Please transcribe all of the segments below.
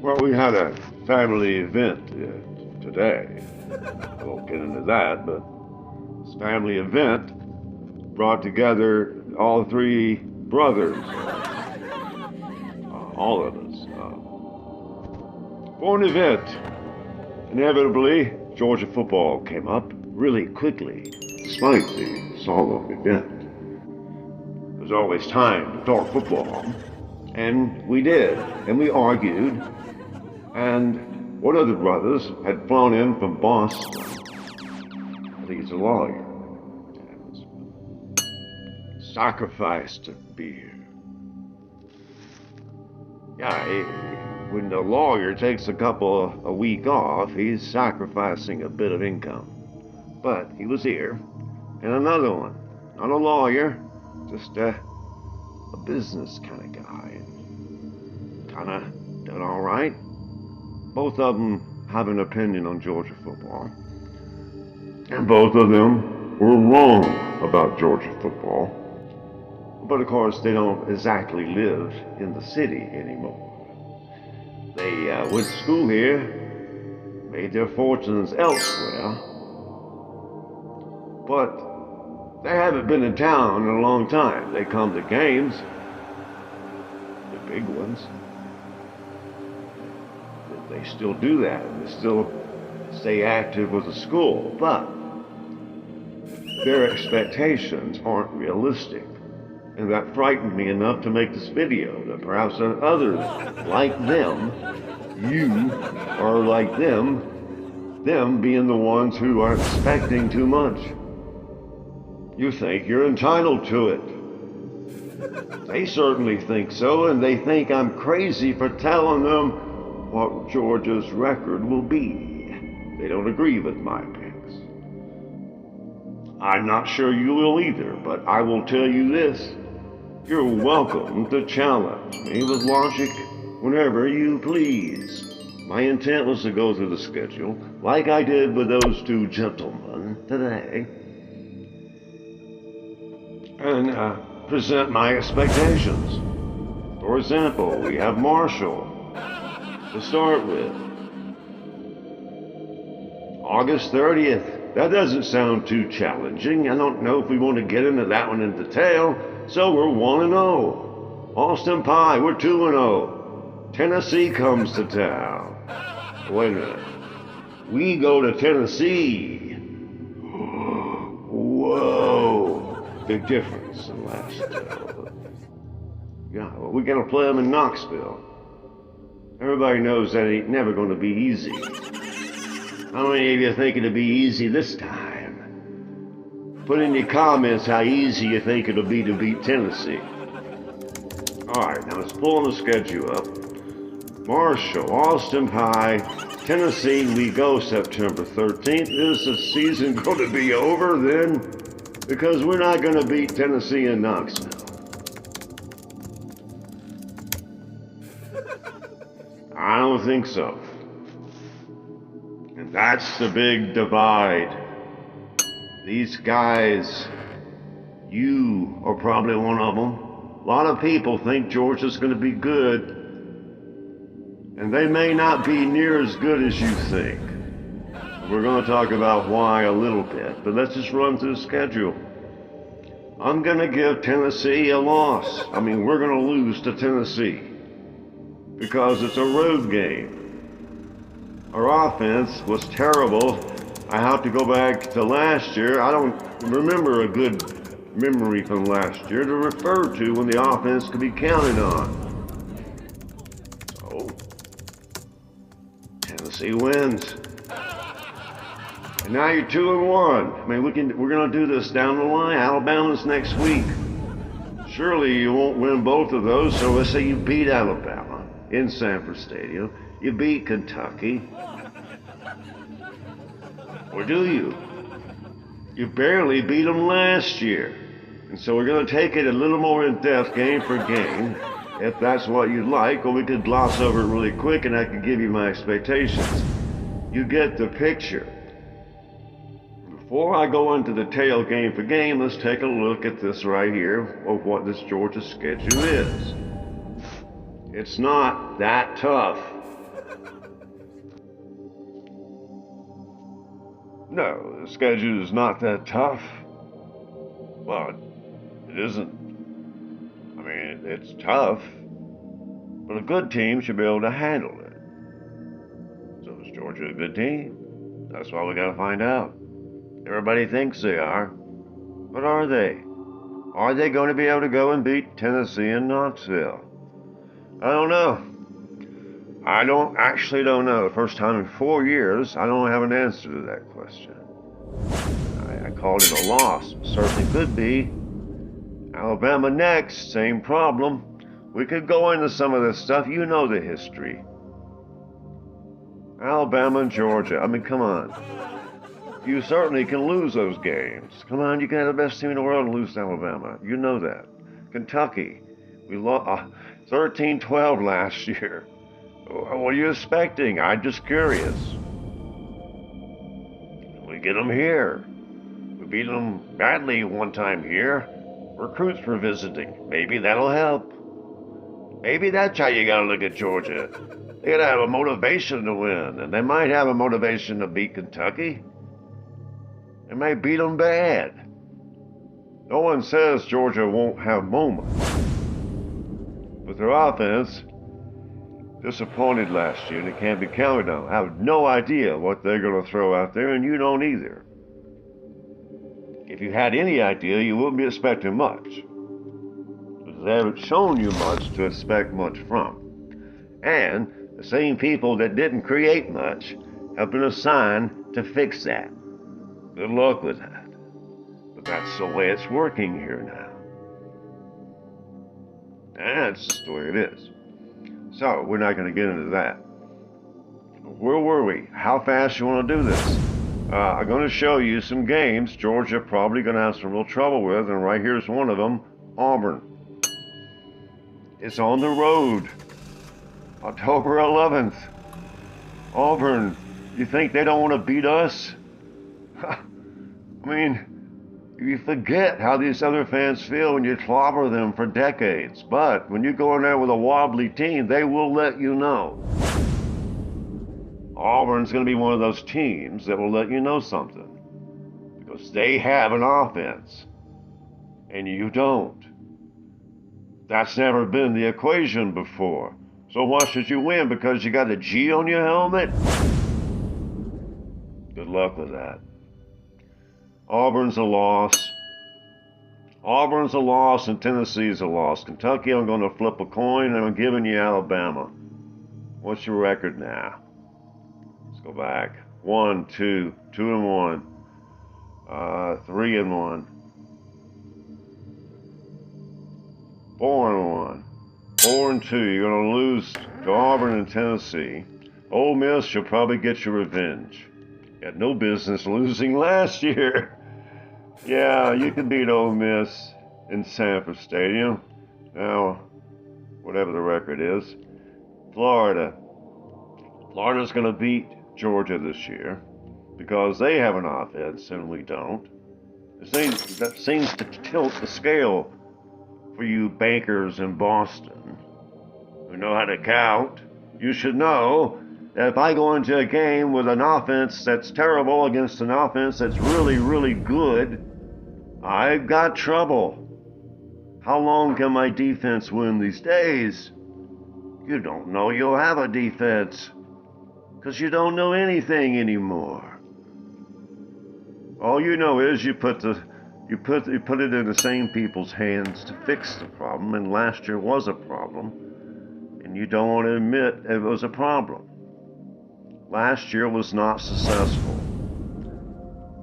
Well, we had a family event today. I won't get into that, but this family event brought together all three brothers, all of us, for an event. Inevitably, Georgia football came up really quickly, despite the solemn event. There's always time to talk football, and we did, and we argued, and one of the brothers had flown in from Boston. I think he's a lawyer. And was sacrificed to be here. Yeah, when the lawyer takes a week off, he's sacrificing a bit of income. But he was here, and another one, not a lawyer, just a business kind of guy. Kind of done all right. Both of them have an opinion on Georgia football. And both of them were wrong about Georgia football. But of course, they don't exactly live in the city anymore. They went to school here, made their fortunes elsewhere, but they haven't been in town in a long time. They come to games, the big ones. They still do that, and they still stay active with the school, but their expectations aren't realistic. And that frightened me enough to make this video, that perhaps others like them, you are like them being the ones who are expecting too much. You think you're entitled to it. They certainly think so, and they think I'm crazy for telling them what Georgia's record will be. They don't agree with my picks. I'm not sure you will either, but I will tell you this. You're welcome to challenge me with logic whenever you please. My intent was to go through the schedule, like I did with those two gentlemen today, and present my expectations. For example, we have Marshall to start with. August 30th. That doesn't sound too challenging. I don't know if we want to get into that one in detail. So we're 1-0. Austin Pie, we're 2-0. Tennessee comes to town. Wait a minute. We go to Tennessee. Whoa. Big difference in the last. Yeah, well, we're going to play them in Knoxville. Everybody knows that ain't never going to be easy. How many of you think it'll be easy this time? Put in your comments how easy you think it'll be to beat Tennessee. Alright, now let's pull the schedule up. Marshall, Austin Pie, Tennessee, we go September 13th. Is the season going to be over then? Because we're not going to beat Tennessee in Knoxville. I don't think so. And that's the big divide. These guys, you are probably one of them. A lot of people think Georgia's going to be good, and they may not be near as good as you think. We're going to talk about why a little bit, but let's just run through the schedule. I'm going to give Tennessee a loss. We're going to lose to Tennessee because it's a road game. Our offense was terrible. I have to go back to last year. I don't remember a good memory from last year to refer to when the offense could be counted on. So, Tennessee wins. And now you're 2-1. We're going to do this down the line. Alabama's next week. Surely you won't win both of those, so let's say you beat Alabama in Sanford Stadium. You beat Kentucky. Or do you? You barely beat them last year. And so we're going to take it a little more in depth game for game, if that's what you'd like, or we could gloss over it really quick and I could give you my expectations. You get the picture. Before I go into detail game for game, let's take a look at this right here of what this Georgia schedule is. It's not that tough. No, the schedule is not that tough. Well, it isn't. I mean, it's tough, but a good team should be able to handle it. So is Georgia a good team? That's why we gotta find out. Everybody thinks they are, but are they? Are they going to be able to go and beat Tennessee in Knoxville? I don't know. I don't know. The first time in 4 years, I don't have an answer to that question. I called it a loss. Certainly could be. Alabama next, same problem. We could go into some of this stuff. You know the history. Alabama and Georgia. I mean, come on. You certainly can lose those games. Come on, you can have the best team in the world and lose to Alabama. You know that. Kentucky. We lost 13-12 last year. What are you expecting? I'm just curious. We get them here. We beat them badly one time here. Recruits were visiting. Maybe that'll help. Maybe that's how you gotta look at Georgia. They gotta have a motivation to win, and they might have a motivation to beat Kentucky. They may beat them bad. No one says Georgia won't have moments. But their offense disappointed last year, and it can't be counted on. I have no idea what they're going to throw out there, and you don't either. If you had any idea, you wouldn't be expecting much. Because they haven't shown you much to expect much from. And the same people that didn't create much have been assigned to fix that. Good luck with that. But that's the way it's working here now. That's just the way it is. So, we're not going to get into that. Where were we? How fast you want to do this? I'm going to show you some games Georgia probably going to have some real trouble with, and right here's one of them, Auburn. It's on the road. October 11th. Auburn, you think they don't want to beat us? I mean, you forget how these other fans feel when you clobber them for decades. But when you go in there with a wobbly team, they will let you know. Auburn's going to be one of those teams that will let you know something. Because they have an offense. And you don't. That's never been the equation before. So why should you win? Because you got a G on your helmet? Good luck with that. Auburn's a loss. Auburn's a loss and Tennessee's a loss. Kentucky, I'm going to flip a coin and I'm giving you Alabama. What's your record now? Let's go back. 1, 2, 2-1, 3-1, 4-1, 4-2. You're going to lose to Auburn and Tennessee. Ole Miss, you'll probably get your revenge. You had no business losing last year. Yeah, you can beat Ole Miss in Sanford Stadium. Now, whatever the record is. Florida. Florida's going to beat Georgia this year because they have an offense and we don't. That seems to tilt the scale for you bankers in Boston who know how to count. You should know that if I go into a game with an offense that's terrible against an offense that's really, really good, I've got trouble. How long can my defense win these days? You don't know you'll have a defense because you don't know anything anymore. All you know is you put it in the same people's hands to fix the problem, and last year was a problem, and you don't want to admit it was a problem. Last year was not successful.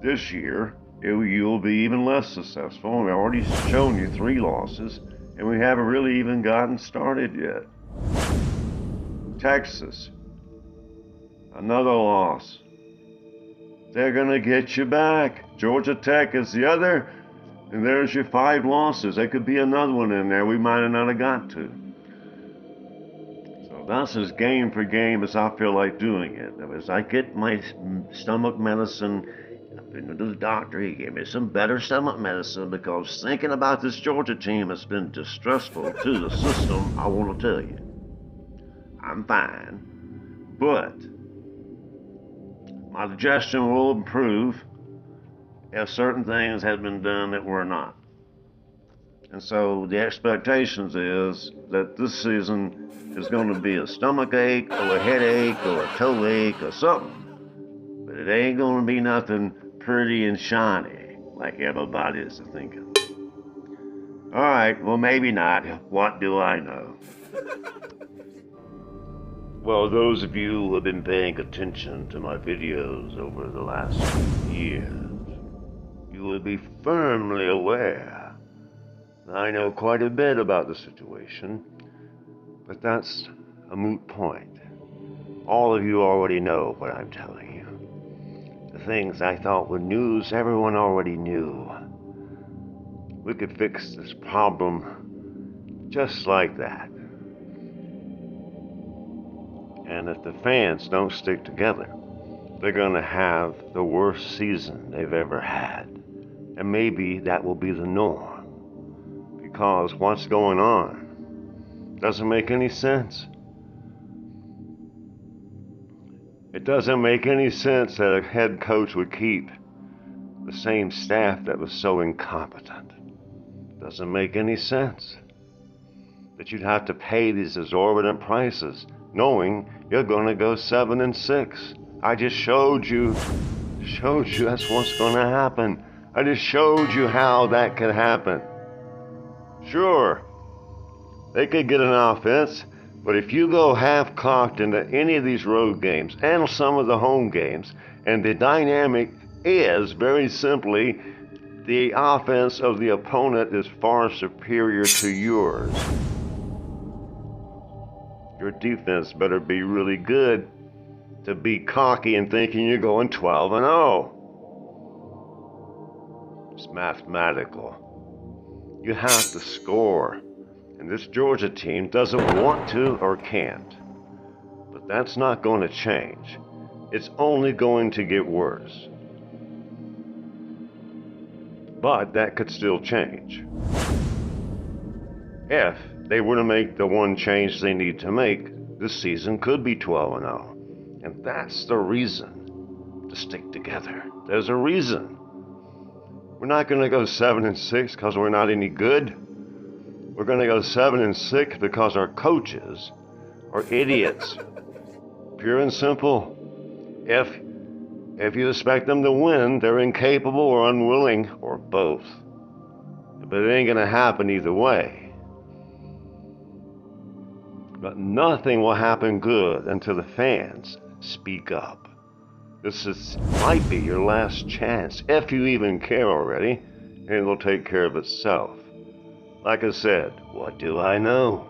This year, you'll be even less successful. We've already shown you 3 losses, and we haven't really even gotten started yet. Texas, another loss. They're going to get you back. Georgia Tech is the other, and there's your 5 losses. There could be another one in there we might have not have got to. So that's as game for game as I feel like doing it. As I get my stomach medicine, I've been to the doctor. He gave me some better stomach medicine because thinking about this Georgia team has been distressful to the system, I want to tell you. I'm fine. But My digestion will improve if certain things had been done that were not. And so the expectations is that this season is going to be a stomach ache or a headache or a toe ache or something. But it ain't going to be nothing pretty and shiny like everybody is thinking. All right, well, maybe not. What do I know? Well, those of you who have been paying attention to my videos over the last years, you will be firmly aware I know quite a bit about the situation, but that's a moot point. All of you already know what I'm telling you. The things I thought were news, everyone already knew. We could fix this problem just like that. And if the fans don't stick together, they're gonna have the worst season they've ever had. And maybe that will be the norm. Because what's going on doesn't make any sense. It doesn't make any sense that a head coach would keep the same staff that was so incompetent. Doesn't make any sense that you'd have to pay these exorbitant prices knowing you're going to go 7-6. I just showed you that's what's going to happen. I just showed you how that could happen. Sure, they could get an offense, but if you go half-cocked into any of these road games and some of the home games, and the dynamic is very simply the offense of the opponent is far superior to yours, your defense better be really good to be cocky and thinking you're going 12-0. It's mathematical. You have to score. And this Georgia team doesn't want to or can't. But that's not going to change. It's only going to get worse. But that could still change. If they were to make the one change they need to make, this season could be 12-0. And that's the reason to stick together. There's a reason. We're not going to go 7-6 because we're not any good. We're going to go 7-6 because our coaches are idiots. Pure and simple. If you expect them to win, they're incapable or unwilling or both. But it ain't going to happen either way. But nothing will happen good until the fans speak up. This might be your last chance, if you even care already, and it'll take care of itself. Like I said, what do I know?